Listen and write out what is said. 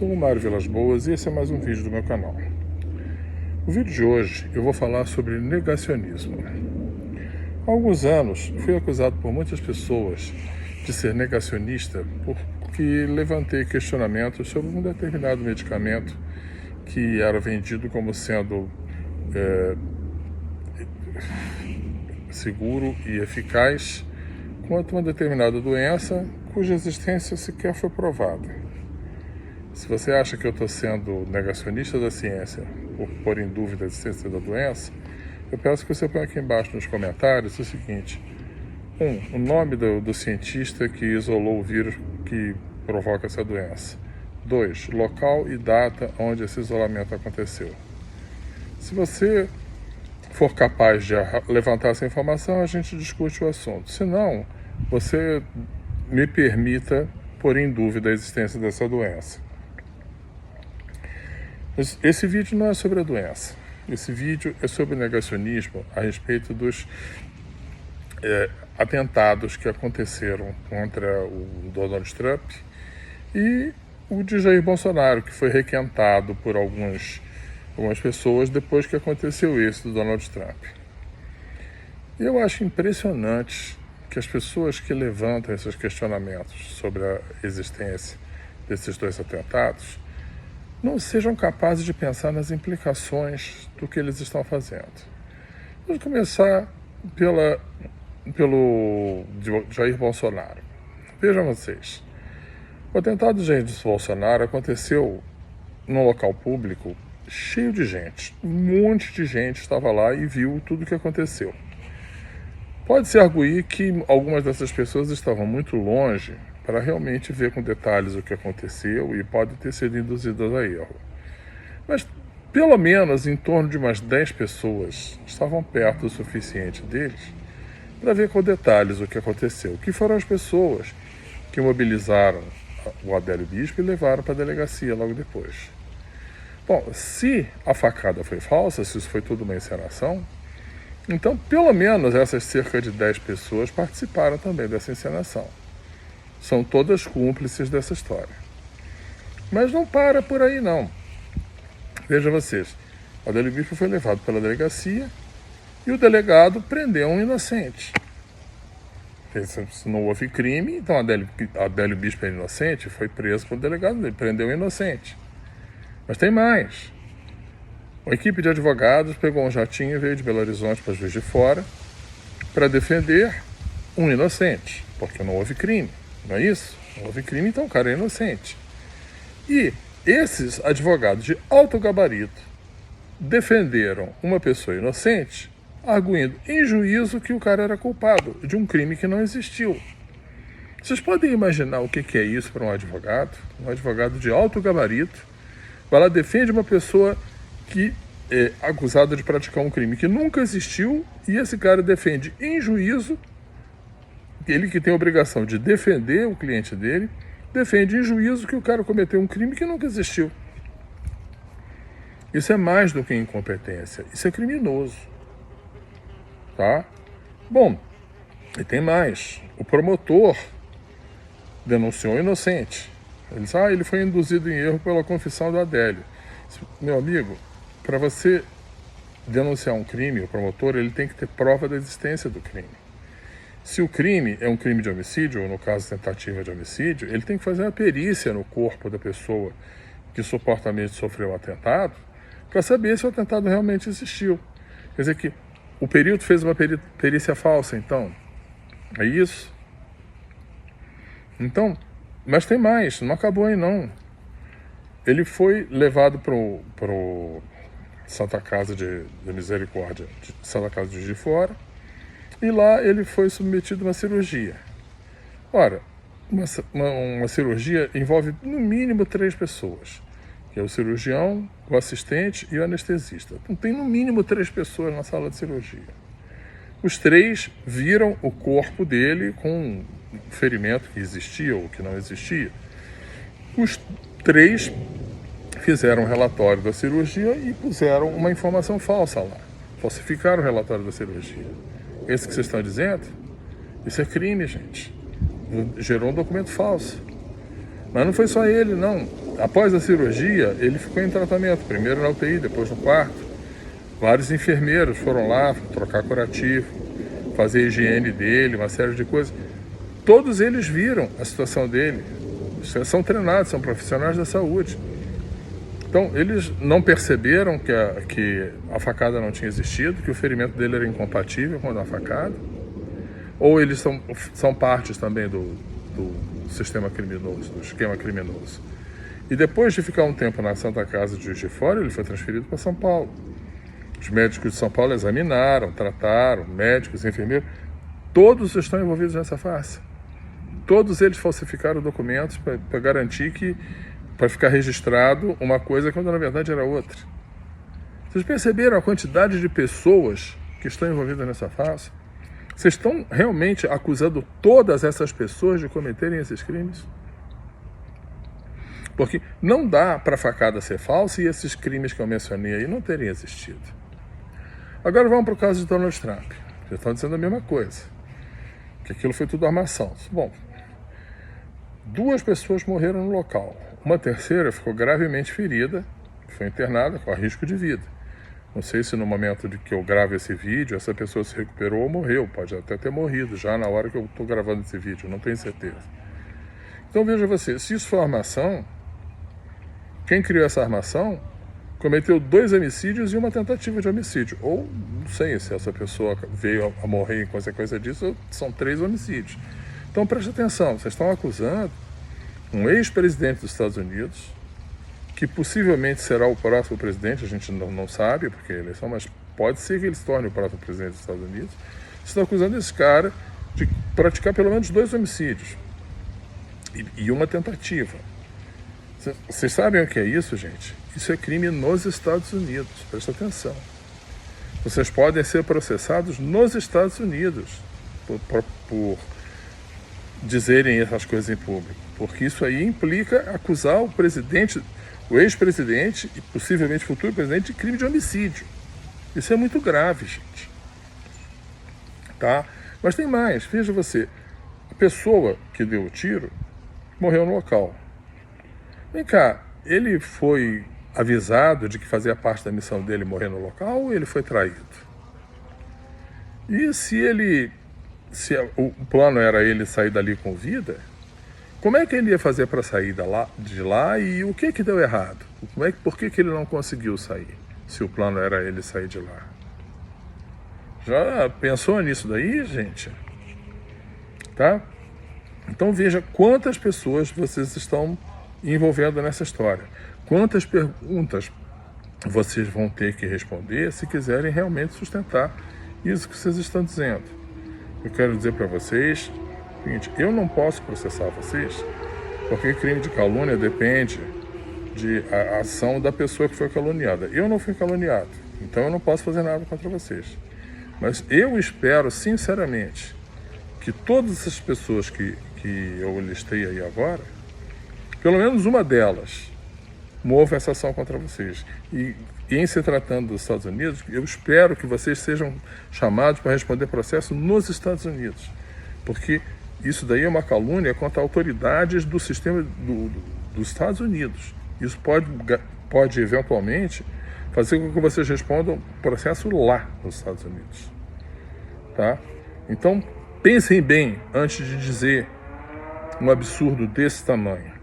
Sou o Mário Vilas Boas e esse é mais um vídeo do meu canal. No vídeo de hoje eu vou falar sobre negacionismo. Há alguns anos fui acusado por muitas pessoas de ser negacionista porque levantei questionamentos sobre um determinado medicamento que era vendido como sendo seguro e eficaz contra uma determinada doença cuja existência sequer foi provada. Se você acha que eu estou sendo negacionista da ciência por pôr em dúvida a existência da doença, eu peço que você ponha aqui embaixo nos comentários o seguinte: o nome do cientista que isolou o vírus que provoca essa doença. 2, local e data onde esse isolamento aconteceu. Se você for capaz de levantar essa informação, a gente discute o assunto. Se não, você me permita pôr em dúvida a existência dessa doença. Esse vídeo não é sobre a doença. Esse vídeo é sobre negacionismo a respeito dos atentados que aconteceram contra o Donald Trump e o de Jair Bolsonaro, que foi requentado por algumas pessoas depois que aconteceu esse do Donald Trump. Eu acho impressionante que as pessoas que levantam esses questionamentos sobre a existência desses dois atentados não sejam capazes de pensar nas implicações do que eles estão fazendo. Vamos começar pelo Jair Bolsonaro. Vejam vocês, o atentado de Jair Bolsonaro aconteceu num local público cheio de gente. Um monte de gente estava lá e viu tudo o que aconteceu. Pode-se arguir que algumas dessas pessoas estavam muito longe para realmente ver com detalhes o que aconteceu e podem ter sido induzidas a erro. Mas, pelo menos, em torno de umas 10 pessoas estavam perto o suficiente deles para ver com detalhes o que aconteceu, que foram as pessoas que mobilizaram o Adélio Bispo e levaram para a delegacia logo depois. Bom, se a facada foi falsa, se isso foi tudo uma encenação, então, pelo menos essas cerca de 10 pessoas participaram também dessa encenação. São todas cúmplices dessa história. Mas não para por aí, não. Veja vocês, o Adélio Bispo foi levado pela delegacia e o delegado prendeu um inocente. Se não houve crime, então Adélio Bispo é inocente, foi preso pelo delegado, ele prendeu um inocente. Mas tem mais. Uma equipe de advogados pegou um jatinho e veio de Belo Horizonte para Juiz de Fora para defender um inocente, porque não houve crime. Não é isso? Não houve crime, então o cara é inocente. E esses advogados de alto gabarito defenderam uma pessoa inocente, arguindo em juízo que o cara era culpado de um crime que não existiu. Vocês podem imaginar o que é isso para um advogado? Um advogado de alto gabarito vai lá, defende uma pessoa que é acusada de praticar um crime que nunca existiu e esse cara defende em juízo. Ele que tem a obrigação de defender o cliente dele, defende em juízo que o cara cometeu um crime que nunca existiu. Isso é mais do que incompetência, isso é criminoso. Tá? Bom, e tem mais. O promotor denunciou o inocente. Ele disse, ele foi induzido em erro pela confissão do Adélio. Meu amigo, para você denunciar um crime, o promotor ele tem que ter prova da existência do crime. Se o crime é um crime de homicídio, ou no caso tentativa de homicídio, ele tem que fazer uma perícia no corpo da pessoa que supostamente sofreu um atentado para saber se o atentado realmente existiu. Quer dizer que o perito fez uma perícia falsa, então. É isso? Então, mas tem mais, não acabou aí não. Ele foi levado para o Santa Casa de Misericórdia, Santa Casa de Juiz de Fora, e lá ele foi submetido a uma cirurgia. Ora, uma cirurgia envolve no mínimo 3 pessoas, que é o cirurgião, o assistente e o anestesista. Então tem no mínimo 3 pessoas na sala de cirurgia. Os 3 viram o corpo dele com um ferimento que existia ou que não existia. Os 3 fizeram um relatório da cirurgia e puseram uma informação falsa lá. Falsificaram o relatório da cirurgia. Esse que vocês estão dizendo, isso é crime, gente. Gerou um documento falso. Mas não foi só ele, não. Após a cirurgia, ele ficou em tratamento, primeiro na UTI, depois no quarto. Vários enfermeiros foram lá trocar curativo, fazer a higiene dele, uma série de coisas. Todos eles viram a situação dele. São treinados, são profissionais da saúde. Então, eles não perceberam que a facada não tinha existido, que o ferimento dele era incompatível com a facada. Ou eles são partes também do sistema criminoso, do esquema criminoso. E depois de ficar um tempo na Santa Casa de Juiz de Fora, ele foi transferido para São Paulo. Os médicos de São Paulo examinaram, trataram, médicos, enfermeiros, todos estão envolvidos nessa farsa. Todos eles falsificaram documentos para garantir para ficar registrado uma coisa quando na verdade era outra. Vocês perceberam a quantidade de pessoas que estão envolvidas nessa farsa? Vocês estão realmente acusando todas essas pessoas de cometerem esses crimes? Porque não dá para a facada ser falsa e esses crimes que eu mencionei aí não terem existido. Agora vamos para o caso de Donald Trump. Já estão dizendo a mesma coisa, que aquilo foi tudo armação. Bom, 2 pessoas morreram no local. Uma terceira ficou gravemente ferida, foi internada com risco de vida. Não sei se no momento de que eu gravo esse vídeo, essa pessoa se recuperou ou morreu. Pode até ter morrido já na hora que eu estou gravando esse vídeo, não tenho certeza. Então veja você, se isso for armação, quem criou essa armação cometeu 2 homicídios e uma tentativa de homicídio. Ou, não sei se essa pessoa veio a morrer em consequência disso, são 3 homicídios. Então preste atenção, vocês estão acusando um ex-presidente dos Estados Unidos, que possivelmente será o próximo presidente, a gente não sabe, porque é eleição, mas pode ser que ele se torne o próximo presidente dos Estados Unidos. Vocês estão acusando esse cara de praticar pelo menos 2 homicídios e uma tentativa. Vocês sabem o que é isso, gente? Isso é crime nos Estados Unidos, presta atenção. Vocês podem ser processados nos Estados Unidos por dizerem essas coisas em público, porque isso aí implica acusar o presidente, o ex-presidente e possivelmente futuro presidente de crime de homicídio. Isso é muito grave, gente. Tá? Mas tem mais, veja você, a pessoa que deu o tiro morreu no local. Vem cá, ele foi avisado de que fazia parte da missão dele morrer no local ou ele foi traído? E se o plano era ele sair dali com vida, como é que ele ia fazer para sair de lá e o que deu errado? Por que ele não conseguiu sair, se o plano era ele sair de lá? Já pensou nisso daí, gente? Tá? Então veja quantas pessoas vocês estão envolvendo nessa história. Quantas perguntas vocês vão ter que responder se quiserem realmente sustentar isso que vocês estão dizendo. Eu quero dizer para vocês o seguinte, eu não posso processar vocês, porque crime de calúnia depende da ação da pessoa que foi caluniada. Eu não fui caluniado, então eu não posso fazer nada contra vocês. Mas eu espero, sinceramente, que todas essas pessoas que eu listei aí agora, pelo menos uma delas, mova essa ação contra vocês. E em se tratando dos Estados Unidos, eu espero que vocês sejam chamados para responder processo nos Estados Unidos. Porque isso daí é uma calúnia contra autoridades do sistema dos Estados Unidos. Isso pode eventualmente fazer com que vocês respondam processo lá nos Estados Unidos. Tá? Então, pensem bem antes de dizer um absurdo desse tamanho.